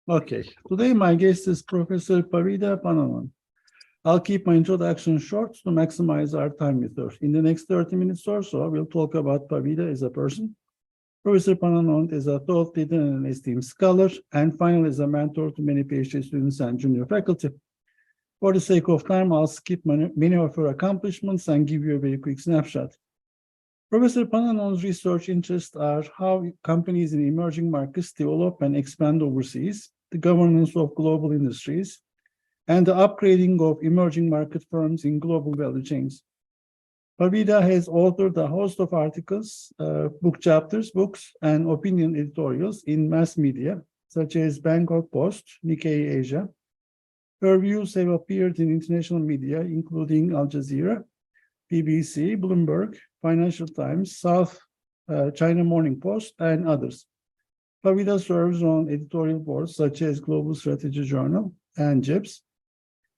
Okay, today my guest is Professor Pavida Pananond. I'll keep my introduction short to maximize our time with her. In the next 30 minutes or so, we'll talk about Pavida as a person. Professor Pananond is a thought leader and an esteemed scholar, and finally is a mentor to many PhD students and junior faculty. For the sake of time, I'll skip many of her accomplishments and give you a very quick snapshot. Professor Pananond's research interests are how companies in emerging markets develop and expand overseas, the governance of global industries, and the upgrading of emerging market firms in global value chains. Pavida has authored a host of articles, book chapters, books, and opinion editorials in mass media, such as Bangkok Post, Nikkei Asia. Her views have appeared in international media, including Al Jazeera, BBC, Bloomberg, Financial Times, South China Morning Post, and others. Pavida serves on editorial boards such as Global Strategy Journal and JIBS.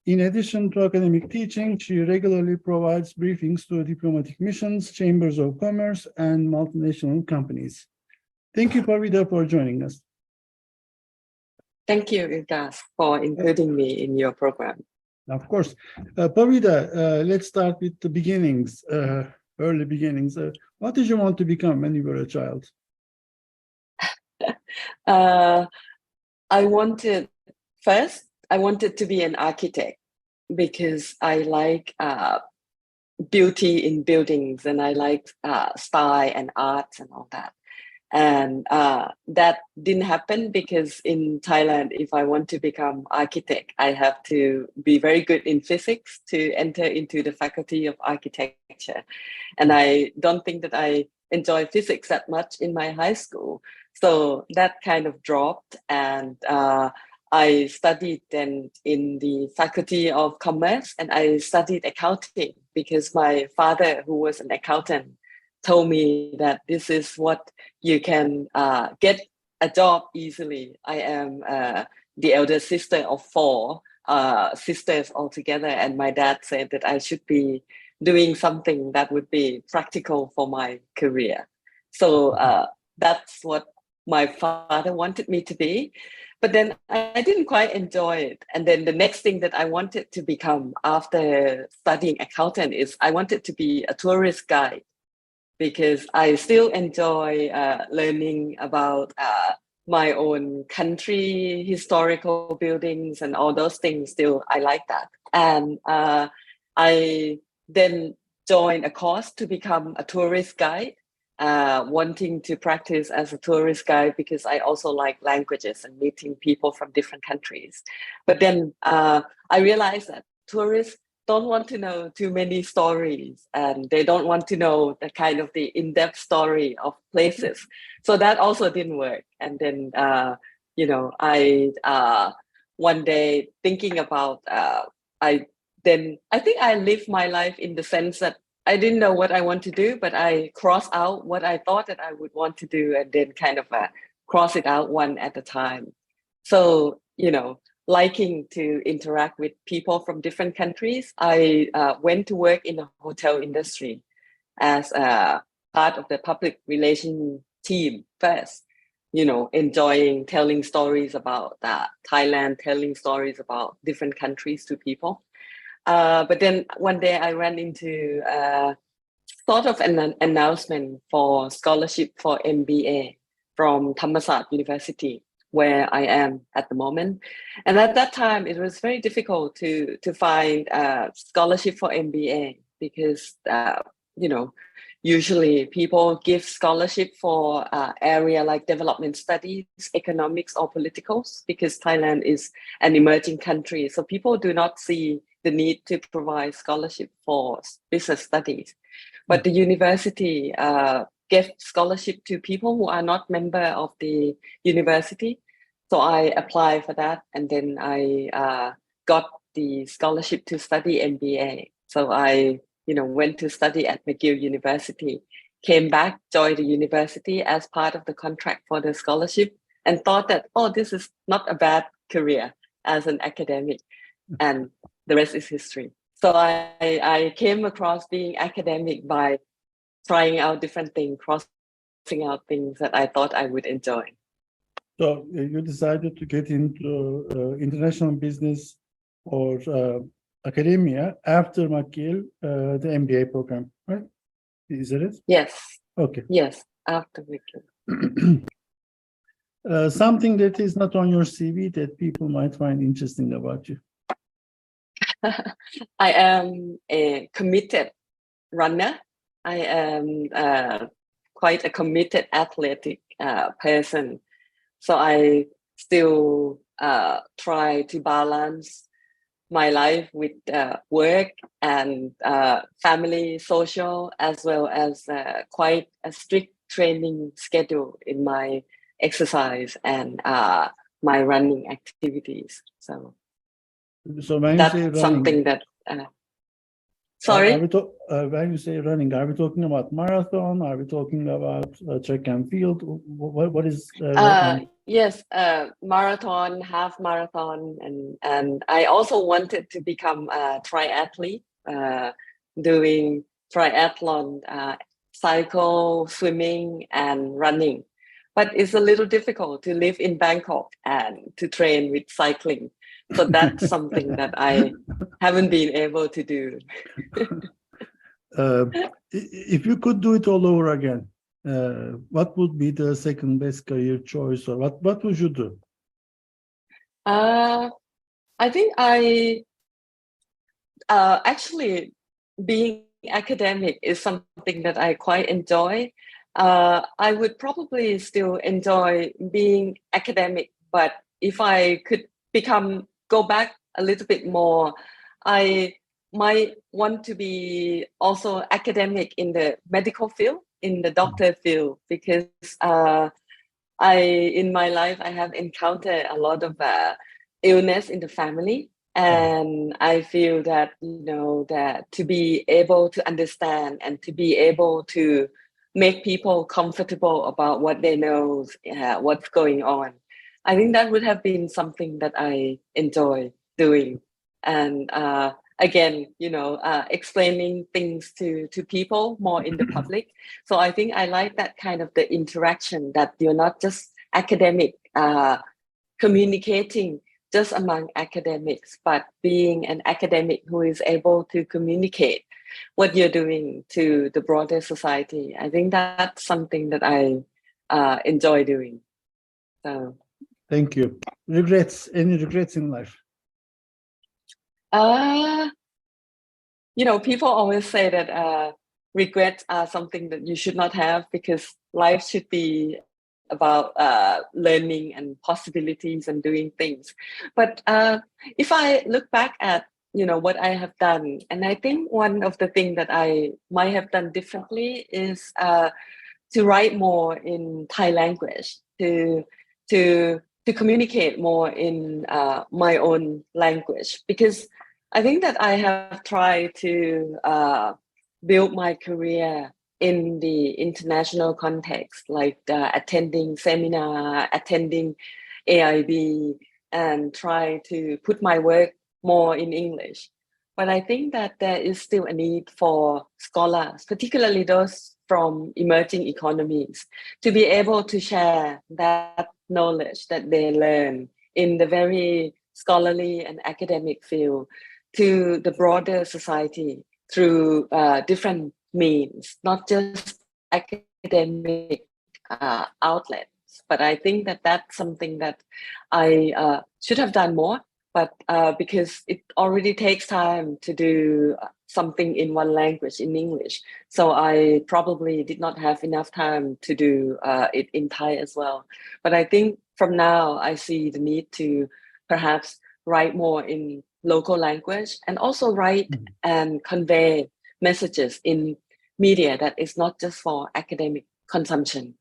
In addition to academic teaching, she regularly provides briefings to diplomatic missions, chambers of commerce, and multinational companies. Thank you, Pavida, for joining us. Thank you, Ilgas, for including me in your program. Of course. Pavida, let's start with the beginnings, early beginnings. What did you want to become when you were a child? I wanted to be an architect because I like beauty in buildings and I like style and arts and all that. And that didn't happen because in Thailand, if I want to become architect, I have to be very good in physics to enter into the faculty of architecture. And I don't think that I enjoy physics that much in my high school. So that kind of dropped, and I studied then in the Faculty of Commerce, and I studied accounting because my father, who was an accountant, told me that this is what you can get a job easily. I am the elder sister of four sisters altogether, and my dad said that I should be doing something that would be practical for my career. So that's what my father wanted me to be. But then I didn't quite enjoy it. And then the next thing that I wanted to become after studying accountant is I wanted to be a tourist guide, because I still enjoy learning about my own country, historical buildings, and all those things. Still, I like that. And I then joined a course to become a tourist guide, wanting to practice as a tourist guide because I also like languages and meeting people from different countries. But then I realized that tourists don't want to know too many stories, and they don't want to know the kind of the in-depth story of places. So that also didn't work. And then, I one day thinking about, I think I lived my life in the sense that I didn't know what I want to do, but I crossed out what I thought that I would want to do, and then kind of cross it out one at a time. So, liking to interact with people from different countries, I went to work in the hotel industry as a part of the public relations team first, enjoying telling stories about Thailand, telling stories about different countries to people. But then one day I ran into sort of an announcement for scholarship for MBA from Thammasat University, where I am at the moment. And at that time, it was very difficult to find a scholarship for MBA because, usually people give scholarship for area like development studies, economics, or politicals, because Thailand is an emerging country. So people do not see the need to provide scholarship for business studies. But the university gave scholarship to people who are not member of the university. So I applied for that, and then I got the scholarship to study MBA. So I, went to study at McGill University, came back, joined the university as part of the contract for the scholarship, and thought that, this is not a bad career as an academic, and the rest is history. So I came across being academic by trying out different things, crossing out things that I thought I would enjoy. So you decided to get into international business or academia after McGill, the MBA program, right? Is that it? Yes, Okay. yes, after McGill. Something that is not on your CV that people might find interesting about you. I am a committed runner. I am quite a committed athletic person. So I still try to balance my life with work and family, social, as well as quite a strict training schedule in my exercise and my running activities. So when you say that's running, something that. Sorry. When you say running, are we talking about marathon? Are we talking about track and field? What is? Yes, marathon, half marathon, and I also wanted to become a triathlete, doing triathlon, cycle, swimming, and running. But it's a little difficult to live in Bangkok and to train with cycling. So that's something that I haven't been able to do. If you could do it all over again, what would be the second best career choice, or what would you do? I think I actually being academic is something that I quite enjoy. I would probably still enjoy being academic, but if I could go back a little bit more, I might want to be also academic in the medical field, in the doctor field, because in my life I have encountered a lot of illness in the family, and I feel that that to be able to understand and to be able to make people comfortable about what they know, what's going on, I think that would have been something that I enjoy doing. And again, explaining things to people more in the public. So I think I like that kind of the interaction, that you're not just academic communicating just among academics, but being an academic who is able to communicate what you're doing to the broader society. I think that's something that I enjoy doing. So. Thank you. Regrets? Any regrets in life? People always say that regrets are something that you should not have, because life should be about learning and possibilities and doing things. But if I look back at what I have done, and I think one of the things that I might have done differently is to write more in Thai language, to communicate more in my own language, because I think that I have tried to build my career in the international context, like attending seminar, attending AIB, and try to put my work more in English. But I think that there is still a need for scholars, particularly those from emerging economies, to be able to share that knowledge that they learn in the very scholarly and academic field to the broader society through different means, not just academic outlets. But I think that that's something that I should have done more, but because it already takes time to do something in one language, in English. So I probably did not have enough time to do it in Thai as well. But I think from now I see the need to perhaps write more in local language, and also write and convey messages in media that is not just for academic consumption.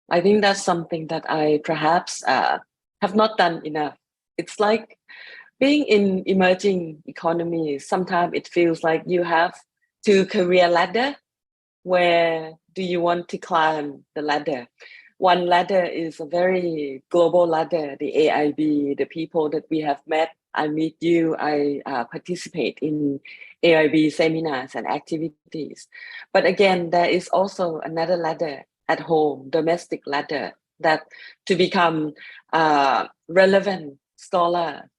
I think that's something that I perhaps have not done enough. It's like being in emerging economies, sometimes it feels like you have two career ladder. Where do you want to climb the ladder? One ladder is a very global ladder, the AIB, the people that we have met. I meet you, I participate in AIB seminars and activities. But again, there is also another ladder at home, domestic ladder, that to become a relevant scholar,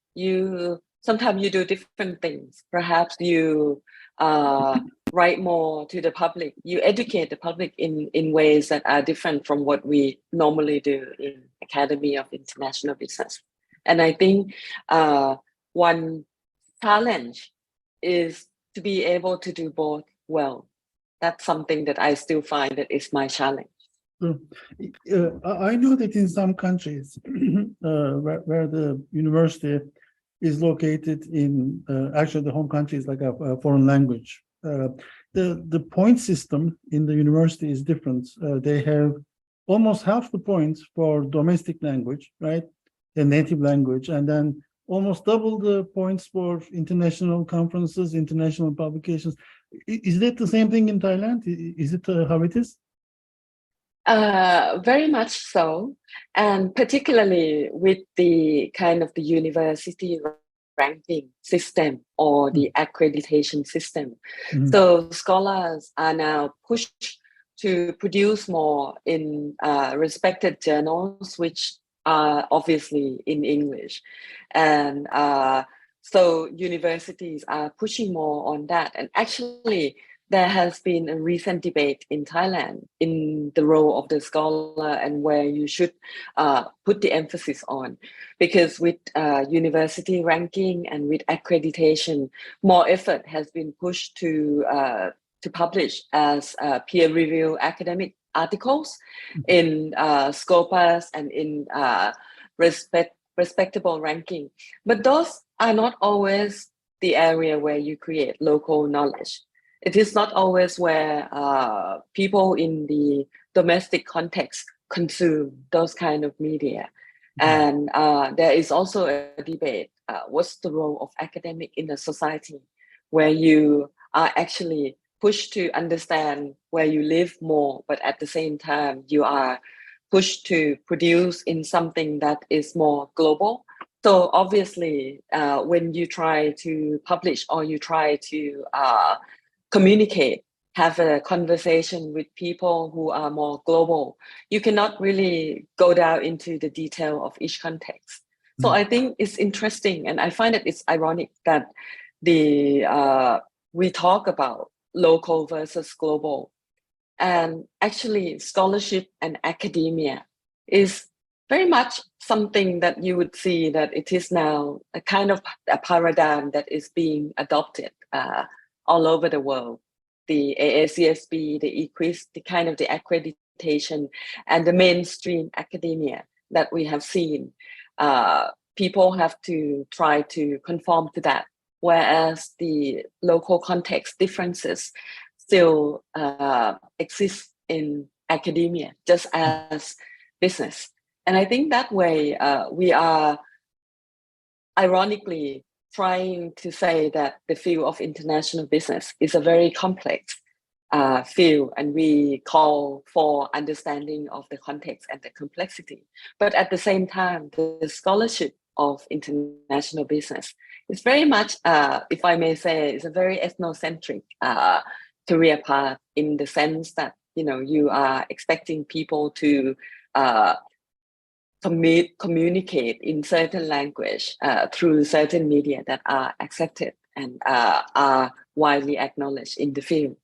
sometimes you do different things. Perhaps you write more to the public, you educate the public in ways that are different from what we normally do in Academy of International Business. And I think one challenge is to be able to do both well. That's something that I still find that is my challenge. I know that in some countries where the university is located in, actually the home country is like a foreign language. The point system in the university is different. They have almost half the points for domestic language, right? The native language, and then almost double the points for international conferences, international publications. Is that the same thing in Thailand? Is it how it is? Very much so, and particularly with the kind of the university ranking system or the accreditation system. Mhm. So scholars are now pushed to produce more in respected journals, which are obviously in English. And so universities are pushing more on that. And actually, there has been a recent debate in Thailand in the role of the scholar and where you should put the emphasis on. Because with university ranking and with accreditation, more effort has been pushed to publish as peer-reviewed academic articles in Scopus and in respectable ranking. But those are not always the area where you create local knowledge. It is not always where people in the domestic context consume those kind of media. And there is also a debate, what's the role of academic in a society where you are actually pushed to understand where you live more, but at the same time, you are pushed to produce in something that is more global. So obviously, when you try to publish or you try to communicate, have a conversation with people who are more global, you cannot really go down into the detail of each context. So I think it's interesting, and I find that it's ironic that we talk about local versus global, and actually scholarship and academia is very much something that you would see that it is now a kind of a paradigm that is being adopted all over the world. The AACSB, the EQUIS, the kind of the accreditation and the mainstream academia that we have seen, people have to try to conform to that, whereas the local context differences still exist in academia, just as business. And I think that way we are ironically trying to say that the field of international business is a very complex field, and we call for understanding of the context and the complexity. But at the same time, the scholarship of international business is very much, if I may say, is a very ethnocentric career path, in the sense that you are expecting people to communicate in certain language through certain media that are accepted and are widely acknowledged in the field.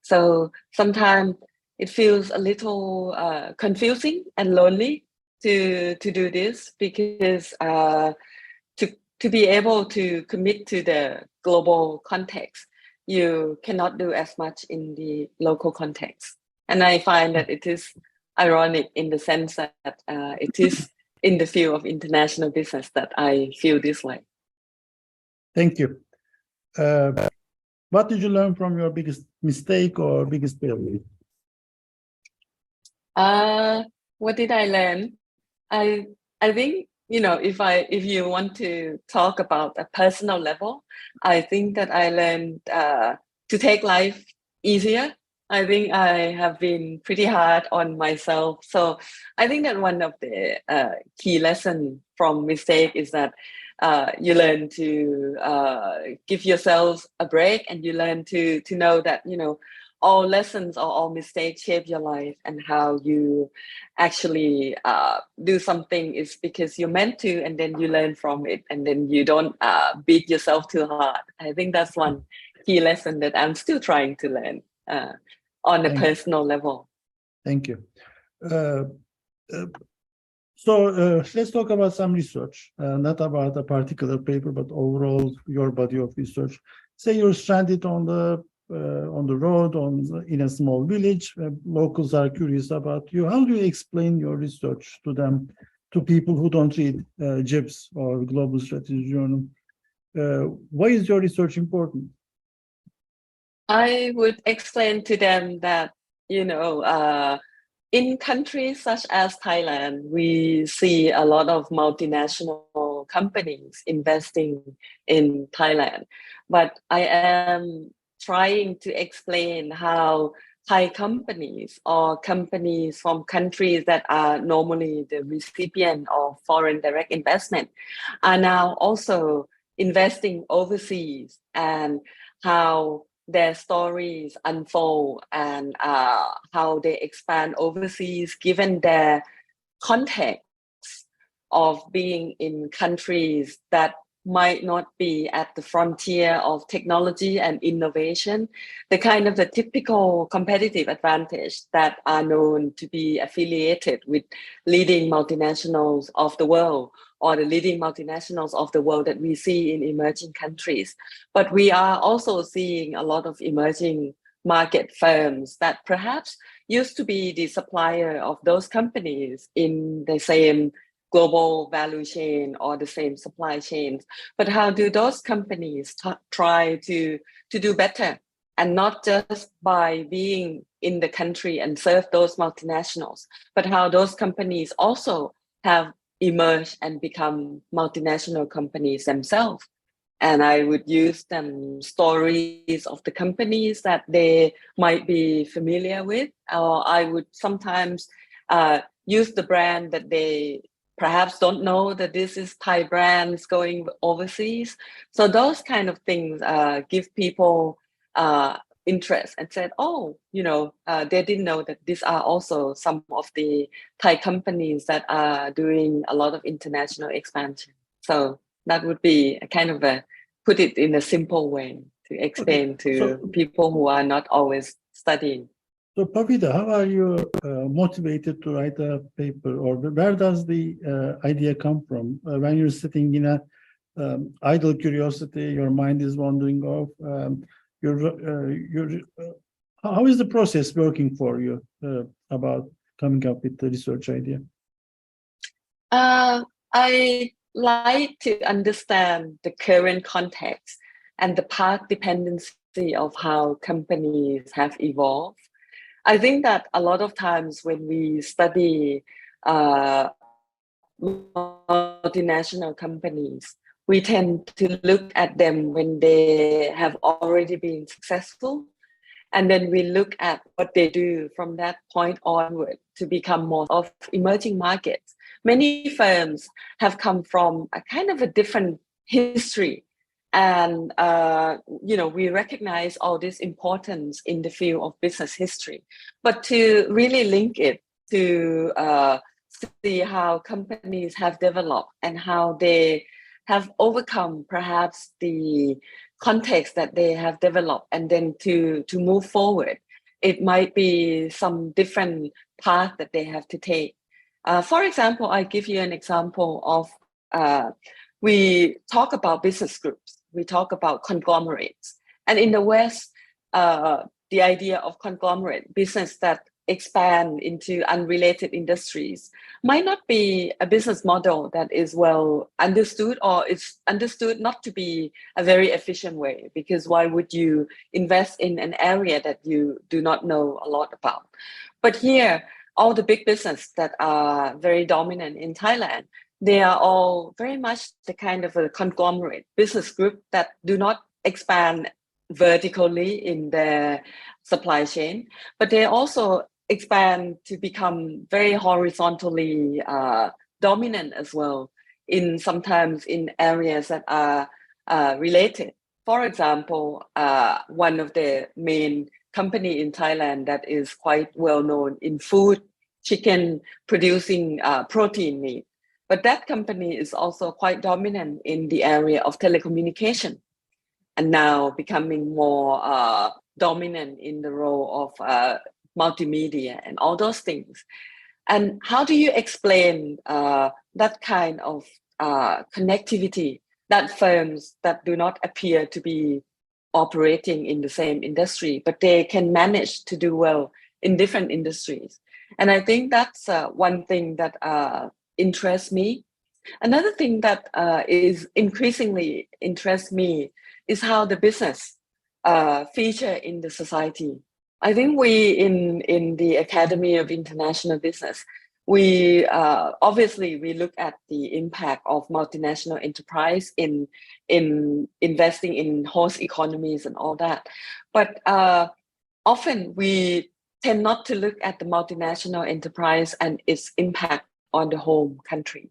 So sometimes it feels a little confusing and lonely to do this, because to be able to commit to the global context, you cannot do as much in the local context. And I find that it is ironic in the sense that it is in the field of international business that I feel this way. Thank you. What did you learn from your biggest mistake or biggest failure? What did I learn? I think, if you want to talk about a personal level, I think that I learned to take life easier. I think I have been pretty hard on myself. So I think that one of the key lessons from mistake is that you learn to give yourself a break, and you learn to know that, all lessons or all mistakes shape your life, and how you actually do something is because you're meant to, and then you learn from it, and then you don't beat yourself too hard. I think that's one key lesson that I'm still trying to learn on a Thank you. personal level. Thank you. So let's talk about some research, not about a particular paper, but overall your body of research. Say you're stranded on the road in a small village. Locals are curious about you. How do you explain your research to them, to people who don't read JIBS or Global Strategy Journal? Why is your research important? I would explain to them that, in countries such as Thailand, we see a lot of multinational companies investing in Thailand. But I am trying to explain how Thai companies or companies from countries that are normally the recipient of foreign direct investment are now also investing overseas, and how their stories unfold, and how they expand overseas given their context of being in countries that might not be at the frontier of technology and innovation, the typical competitive advantage that are known to be affiliated with leading multinationals of the world, or the leading multinationals of the world that we see in emerging countries. But we are also seeing a lot of emerging market firms that perhaps used to be the supplier of those companies in the same global value chain or the same supply chains. But how do those companies try to do better, and not just by being in the country and serve those multinationals, but how those companies also have emerged and become multinational companies themselves. And I would use them stories of the companies that they might be familiar with, or I would sometimes use the brand that they perhaps don't know that this is Thai brands going overseas. So those kind of things give people interest, and said, they didn't know that these are also some of the Thai companies that are doing a lot of international expansion. So that would be a kind of put it in a simple way to explain to people who are not always studying. So Pavida, how are you motivated to write a paper, or where does the idea come from? When you're sitting in a idle curiosity, your mind is wandering off. How is the process working for you about coming up with the research idea? I like to understand the current context and the path dependency of how companies have evolved. I think that a lot of times when we study multinational companies, we tend to look at them when they have already been successful, and then we look at what they do from that point onward to become more of emerging markets. Many firms have come from a kind of a different history, and we recognize all this importance in the field of business history. But to really link it to see how companies have developed and how they have overcome perhaps the context that they have developed, and then to move forward, it might be some different path that they have to take. For example, I give you an example of we talk about business groups, we talk about conglomerates, and in the West, the idea of conglomerate business that expand into unrelated industries might not be a business model that is well understood, or it's understood not to be a very efficient way, because why would you invest in an area that you do not know a lot about? But here, all the big business that are very dominant in Thailand, they are all very much the kind of a conglomerate business group that do not expand vertically in their supply chain, but they also expand to become very horizontally dominant as well, in sometimes in areas that are related. For example, one of the main company in Thailand that is quite well known in food, chicken producing protein meat. But that company is also quite dominant in the area of telecommunication, and now becoming more dominant in the role of multimedia and all those things. And how do you explain that kind of connectivity that firms that do not appear to be operating in the same industry, but they can manage to do well in different industries? And I think that's one thing that interests me. Another thing that is increasingly interests me is how the business feature in the society. I think we in the Academy of International Business, we obviously we look at the impact of multinational enterprise in investing in host economies and all that, but often we tend not to look at the multinational enterprise and its impact on the home country.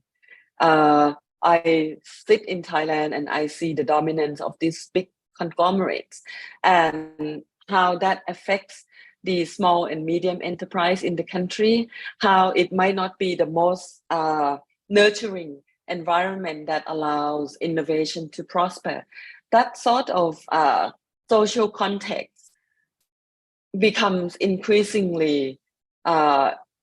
I sit in Thailand and I see the dominance of these big conglomerates and how that affects the small and medium enterprise in the country, how it might not be the most nurturing environment that allows innovation to prosper. That sort of social context becomes increasingly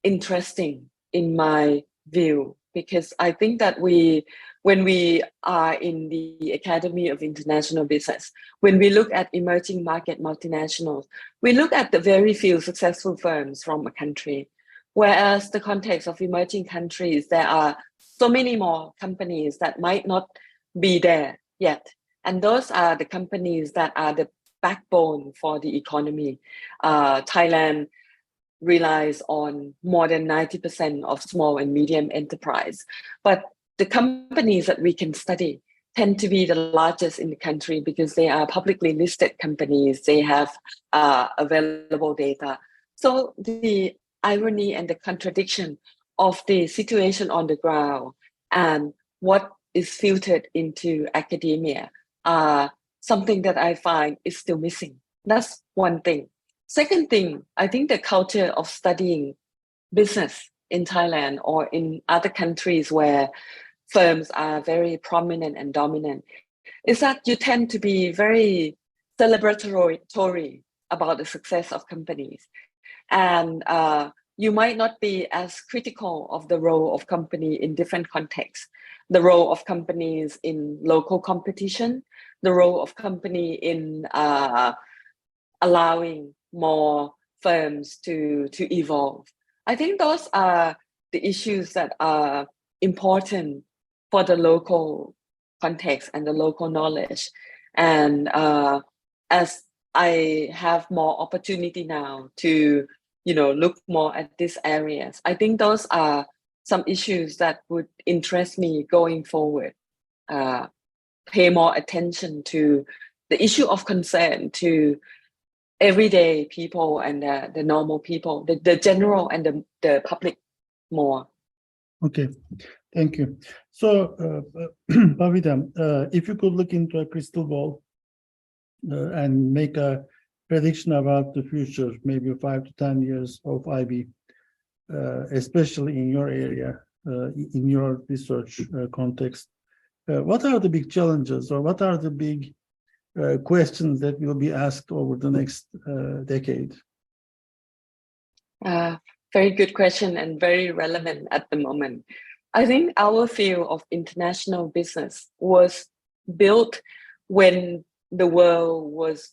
interesting in my view, because I think that when we are in the Academy of International Business, when we look at emerging market multinationals, we look at the very few successful firms from a country, whereas the context of emerging countries, there are so many more companies that might not be there yet. And those are the companies that are the backbone for the economy. Thailand relies on more than 90% of small and medium enterprise. But the companies that we can study tend to be the largest in the country because they are publicly listed companies. They have available data. So the irony and the contradiction of the situation on the ground and what is filtered into academia are something that I find is still missing. That's one thing. Second thing, I think the culture of studying business in Thailand or in other countries where firms are very prominent and dominant is that you tend to be very celebratory about the success of companies. And you might not be as critical of the role of company in different contexts. The role of companies in local competition, the role of company in allowing more firms to evolve. I think those are the issues that are important for the local context and the local knowledge. And as I have more opportunity now to, look more at these areas, I think those are some issues that would interest me going forward. Pay more attention to the issue of concern to everyday people and the normal people, the general and the public more. Okay, thank you. So, Pavida, if you could look into a crystal ball and make a prediction about the future, maybe 5 to 10 years of IB, especially in your area, in your research context, what are the big challenges or what are the big questions that will be asked over the next decade? Very good question and very relevant at the moment. I think our field of international business was built when the world was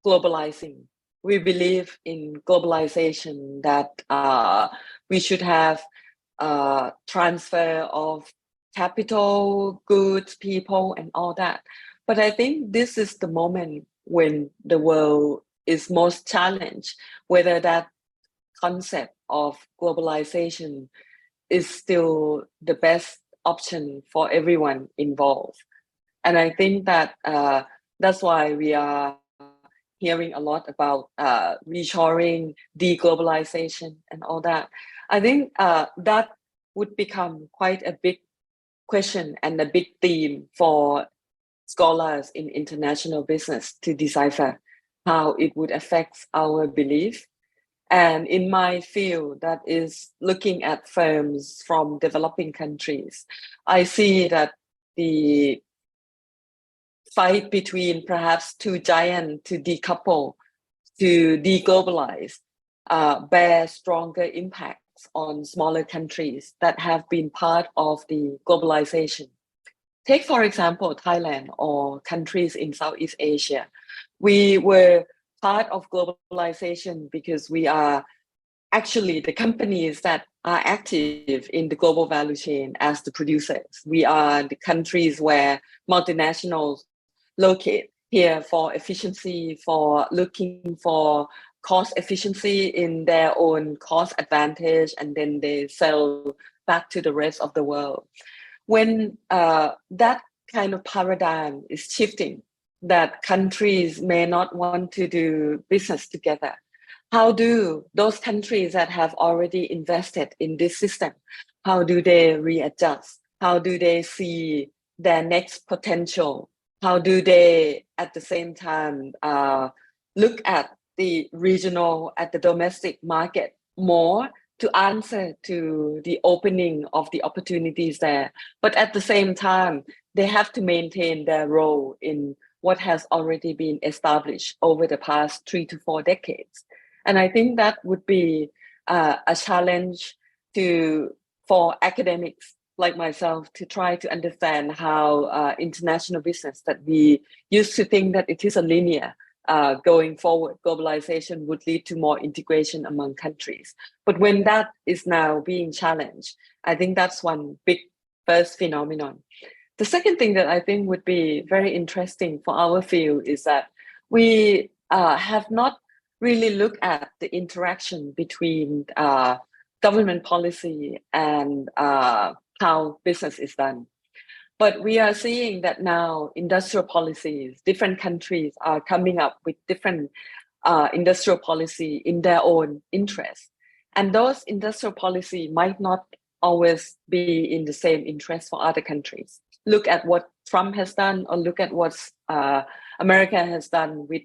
globalizing. We believe in globalization, that we should have transfer of capital, goods, people, and all that. But I think this is the moment when the world is most challenged, whether that concept of globalization is still the best option for everyone involved. And I think that that's why we are hearing a lot about reshoring, deglobalization, and all that. I think that would become quite a big question and a big theme for scholars in international business to decipher. how it would affect our belief. And in my field, that is looking at firms from developing countries, I see that the fight between perhaps two giants to decouple, to deglobalize, bear stronger impacts on smaller countries that have been part of the globalization. Take, for example, Thailand or countries in Southeast Asia. We were part of globalization because we are actually the companies that are active in the global value chain as the producers. We are the countries where multinationals locate here for efficiency, for looking for cost efficiency in their own cost advantage, and then they sell back to the rest of the world. When that kind of paradigm is shifting, that countries may not want to do business together, how do those countries that have already invested in this system, how do they readjust? How do they see their next potential? How do they, at the same time, look at the regional, at the domestic market more to answer to the opening of the opportunities there? But at the same time, they have to maintain their role in what has already been established over the past 3 to 4 decades. And I think that would be a challenge for academics like myself to try to understand how international business, that we used to think that it is a linear going forward, globalization would lead to more integration among countries. But when that is now being challenged, I think that's one big first phenomenon. The second thing that I think would be very interesting for our field is that we have not really looked at the interaction between government policy and how business is done. But we are seeing that now industrial policies, different countries are coming up with different industrial policy in their own interest. And those industrial policy might not always be in the same interest for other countries. Look at what Trump has done, or look at what America has done with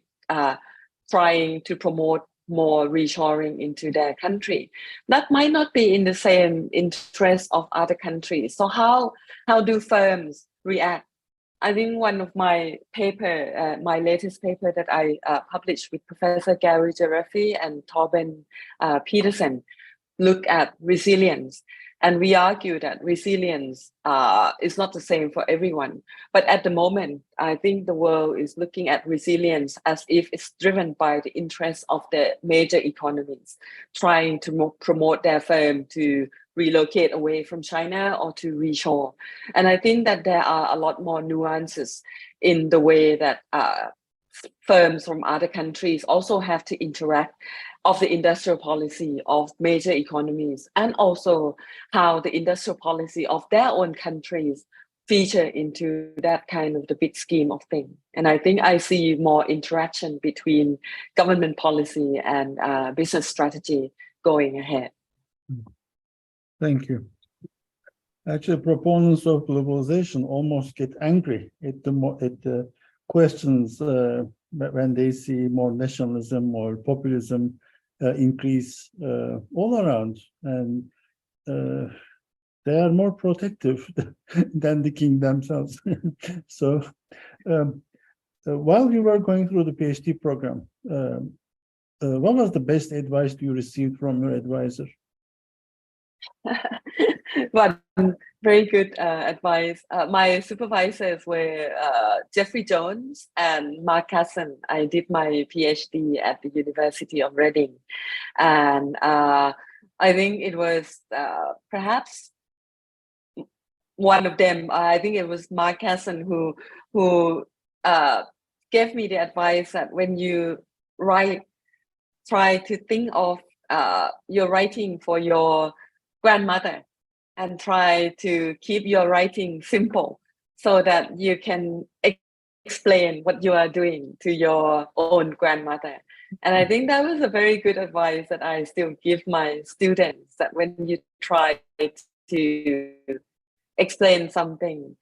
trying to promote more reshoring into their country. That might not be in the same interest of other countries. So how do firms react? I think one of my paper, my latest paper that I published with Professor Gary Jarafi and Torben Peterson, look at resilience. And we argue that resilience is not the same for everyone. But at the moment, I think the world is looking at resilience as if it's driven by the interests of the major economies, trying to promote their firm to relocate away from China or to reshore. And I think that there are a lot more nuances in the way that firms from other countries also have to interact of the industrial policy of major economies, and also how the industrial policy of their own countries feature into that kind of the big scheme of things. And I think I see more interaction between government policy and business strategy going ahead. Thank you. Actually, proponents of globalization almost get angry at the questions when they see more nationalism or populism increase all around, and they are more protective than the king themselves. So while you were going through the PhD program, what was the best advice you received from your advisor? One very good advice. My supervisors were Jeffrey Jones and Mark Casson. I did my PhD at the University of Reading. And I think it was perhaps one of them, I think it was Mark Casson who gave me the advice that when you write, try to think of your writing for your grandmother, and try to keep your writing simple so that you can explain what you are doing to your own grandmother. And I think that was a very good advice that I still give my students, that when you try to explain something,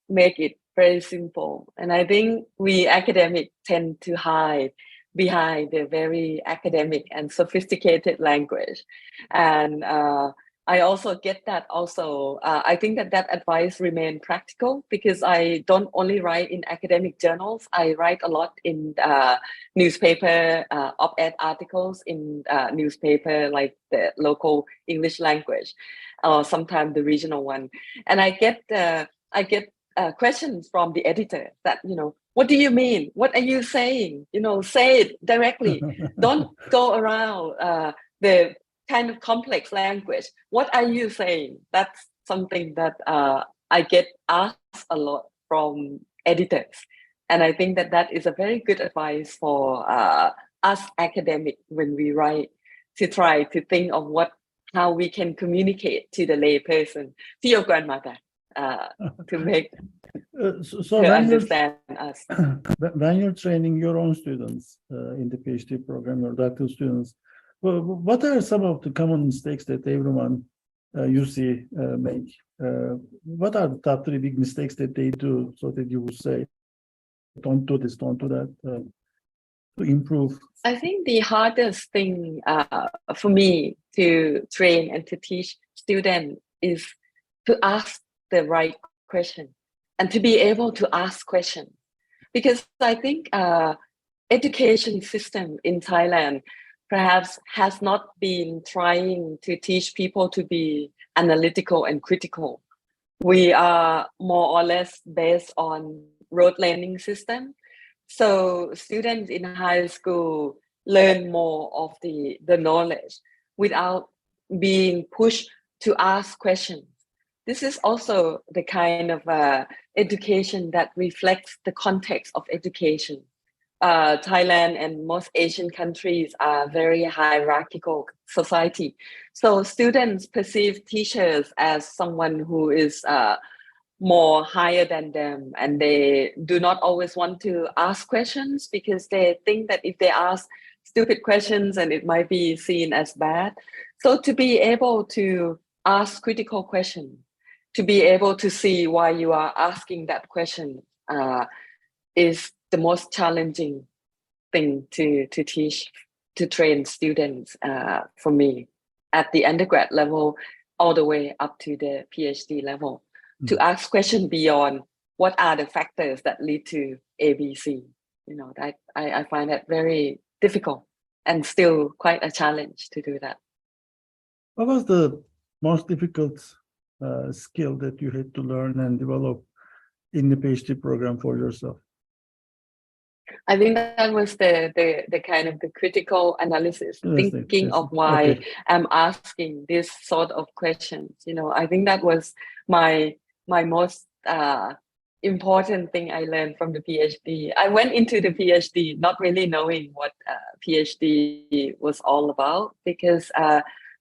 make it very simple. And I think we academics tend to hide behind the very academic and sophisticated language. And I also get that also. I think that advice remain practical because I don't only write in academic journals. I write a lot in newspaper, op-ed articles in newspaper, like the local English language, or sometimes the regional one. And I get questions from the editor that, what do you mean? What are you saying? Say it directly. Don't go around the kind of complex language. What are you saying? That's something that I get asked a lot from editors. And I think that is a very good advice for us academics when we write, to try to think of how we can communicate to the lay person, to your grandmother, to make so her when understand us. when you're training your own students in the PhD program, your doctoral students, what are some of the common mistakes that everyone you see make? What are the top 3 big mistakes that they do, so that you would say, don't do this, don't do that, to improve? I think the hardest thing for me to train and to teach students is to ask the right question and to be able to ask questions. Because I think education system in Thailand perhaps has not been trying to teach people to be analytical and critical. We are more or less based on rote learning system. So students in high school learn more of the knowledge without being pushed to ask questions. This is also the kind of education that reflects the context of education. Thailand and most Asian countries are very hierarchical society. So students perceive teachers as someone who is more higher than them, and they do not always want to ask questions because they think that if they ask stupid questions and it might be seen as bad. So to be able to ask critical questions, to be able to see why you are asking that question is the most challenging thing to teach, to train students for me at the undergrad level all the way up to the PhD level, to ask questions beyond what are the factors that lead to ABC. That I find that very difficult and still quite a challenge to do that. What was the most difficult skill that you had to learn and develop in the PhD program for yourself? I think that was the kind of the critical analysis, thinking of why I'm asking this sort of questions. I think that was my most important thing I learned from the PhD. I went into the PhD not really knowing what PhD was all about, because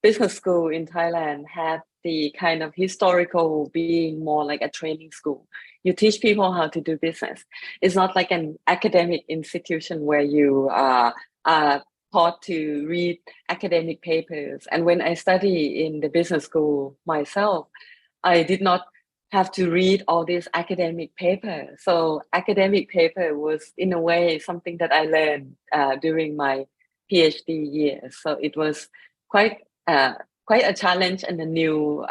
business school in Thailand had the kind of historical being more like a training school. You teach people how to do business. It's not like an academic institution where you are taught to read academic papers. And when I study in the business school myself, I did not have to read all these academic papers. So academic paper was in a way something that I learned during my PhD years. So it was quite a challenge and a new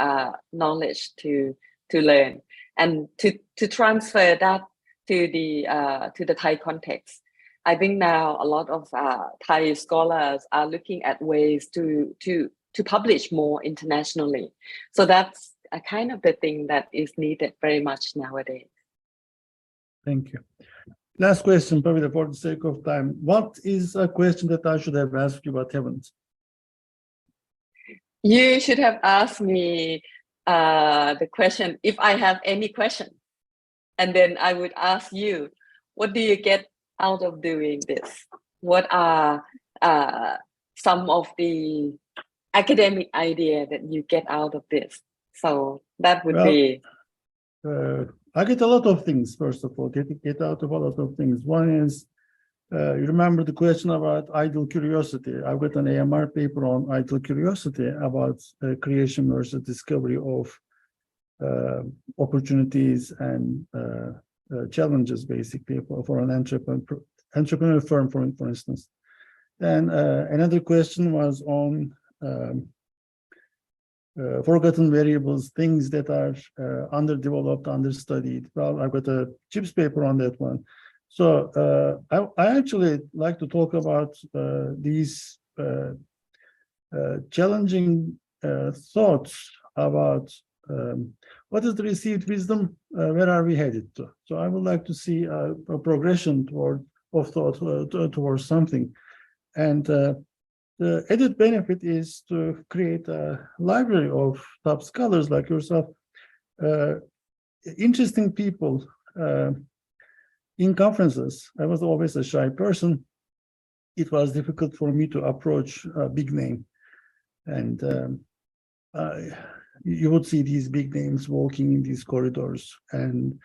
knowledge to learn, and to transfer that to the Thai context. I think now a lot of Thai scholars are looking at ways to publish more internationally. So that's a kind of the thing that is needed very much nowadays. Thank you. Last question, Pavida, for the sake of time. What is a question that I should have asked you but haven't? You should have asked me the question, if I have any question, and then I would ask you, what do you get out of doing this? What are some of the academic idea that you get out of this? So that would be. I get a lot of things, first of all, get out of a lot of things. One is, you remember the question about idle curiosity. I've got an AMR paper on idle curiosity about creation versus discovery of opportunities and challenges basically for an entrepreneur firm, for instance. Then another question was on forgotten variables, things that are underdeveloped, understudied. Well, I've got a CHIPS paper on that one. So I actually like to talk about these challenging thoughts about what is the received wisdom, where are we headed to? So I would like to see a progression of thought towards something. And the added benefit is to create a library of top scholars like yourself, interesting people in conferences. I was always a shy person. It was difficult for me to approach a big name. And you would see these big names walking in these corridors, and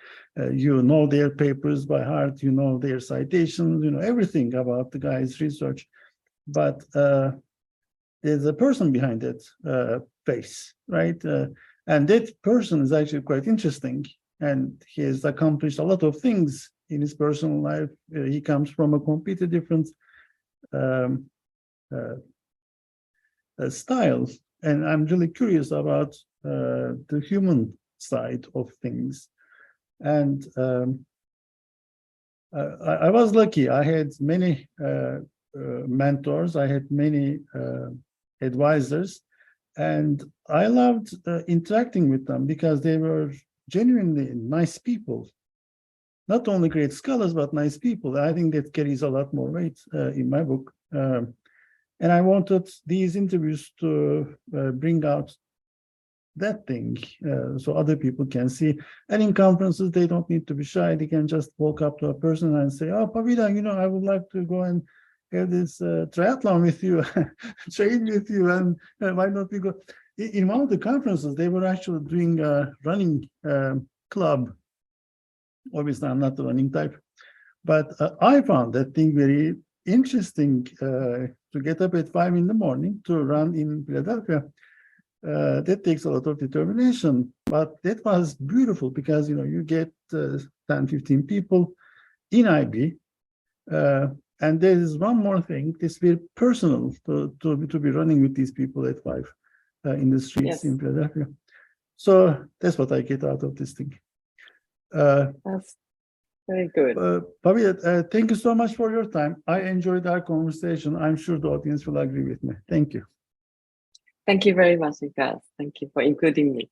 you know their papers by heart, you know their citations, you know everything about the guy's research. But there's a person behind that face, right? And that person is actually quite interesting, and he has accomplished a lot of things in his personal life. He comes from a completely different style, and I'm really curious about the human side of things. And I was lucky. I had many mentors. I had many advisors, and I loved interacting with them because they were genuinely nice people. Not only great scholars, but nice people. I think that carries a lot more weight in my book. And I wanted these interviews to bring out that thing so other people can see. And in conferences, they don't need to be shy. They can just walk up to a person and say, oh, Pavida, you know, I would like to go and have this triathlon with you, train with you, and why not we go? In one of the conferences, they were actually doing a running club. Obviously, I'm not the running type, but I found that thing very interesting to get up at 5 in the morning to run in Philadelphia. That takes a lot of determination, but that was beautiful because, you know, you get 10, 15 people in IB. And there is one more thing, it's very personal to be running with these people at 5 in the streets in Philadelphia. So that's what I get out of this thing. That's very good. Pavida, thank you so much for your time. I enjoyed our conversation. I'm sure the audience will agree with me. Thank you. Thank you very much, Vikas. Thank you for including me.